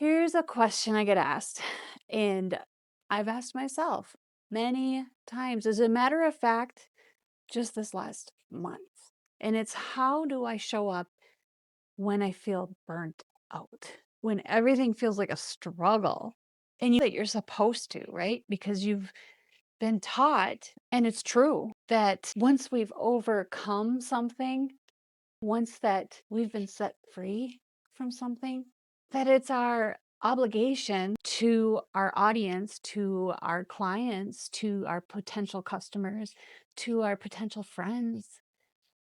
Here's a question I get asked, and I've asked myself many times. As a matter of fact, just this last month. And it's how do I show up when I feel burnt out? When everything feels like a struggle. And you that you're supposed to, right? Because you've been taught, and it's true, that once we've overcome something, once that we've been set free from something, that it's our obligation to our audience, to our clients, to our potential customers, to our potential friends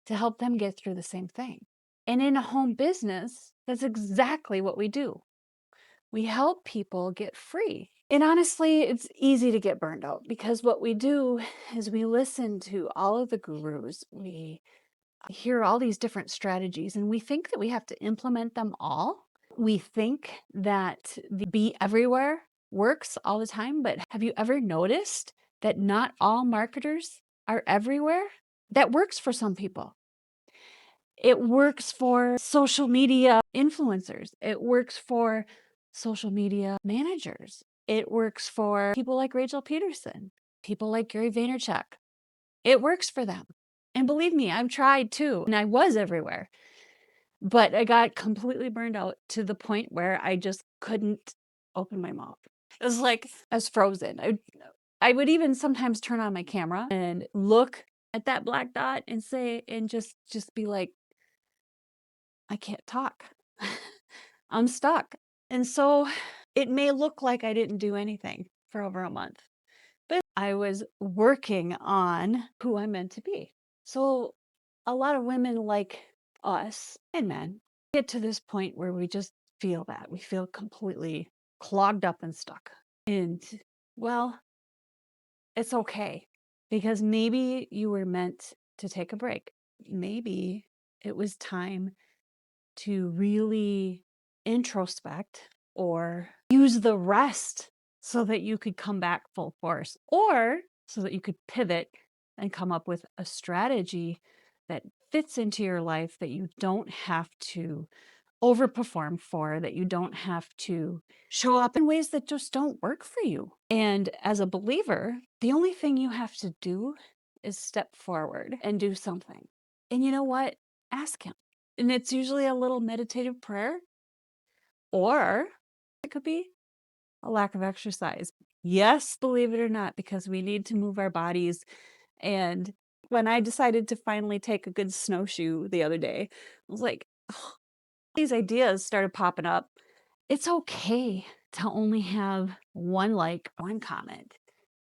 to help them get through the same thing. And in a home business, that's exactly what we do. We help people get free. And honestly, it's easy to get burned out because what we do is we listen to all of the gurus. We hear all these different strategies and we think that we have to implement them all. We think that the be everywhere works all the time, but have you ever noticed that not all marketers are everywhere? That works for some people. It works for social media influencers. It works for social media managers. It works for people like Rachel Peterson, people like Gary Vaynerchuk. It works for them. And believe me, I've tried too. And I was everywhere. But I got completely burned out to the point where I just couldn't open my mouth. It was like I was frozen. I would even sometimes turn on my camera and look at that black dot and say and just be like, I can't talk. I'm stuck. And so it may look like I didn't do anything for over a month, but I was working on who I'm meant to be. So a lot of women like us and men get to this point where we just feel that we feel completely clogged up and stuck. And well, it's okay because maybe you were meant to take a break. Maybe it was time to really introspect or use the rest so that you could come back full force or so that you could pivot and come up with a strategy that fits into your life that you don't have to overperform for, that you don't have to show up in ways that just don't work for you. And as a believer, the only thing you have to do is step forward and do something. And you know what? Ask him. And it's usually a little meditative prayer, or it could be a lack of exercise. Yes, believe it or not, because we need to move our bodies. And when I decided to finally take a good snowshoe the other day, I was like, "Oh," these ideas started popping up. It's okay to only have one like, one comment.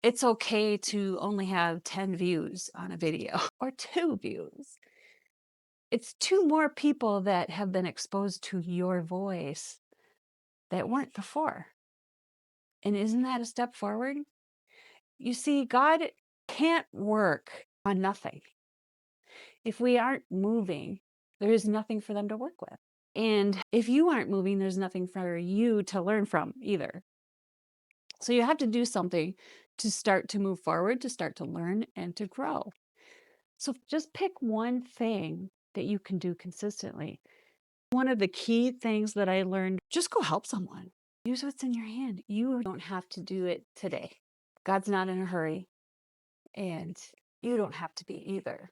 It's okay to only have 10 views on a video or 2 views. It's 2 more people that have been exposed to your voice that weren't before. And isn't that a step forward? You see, God can't work on nothing. If we aren't moving, there is nothing for them to work with. And if you aren't moving, there's nothing for you to learn from either. So you have to do something to start to move forward, to start to learn and to grow. So just pick one thing that you can do consistently. One of the key things that I learned, just go help someone. Use what's in your hand. You don't have to do it today. God's not in a hurry, and you don't have to be either.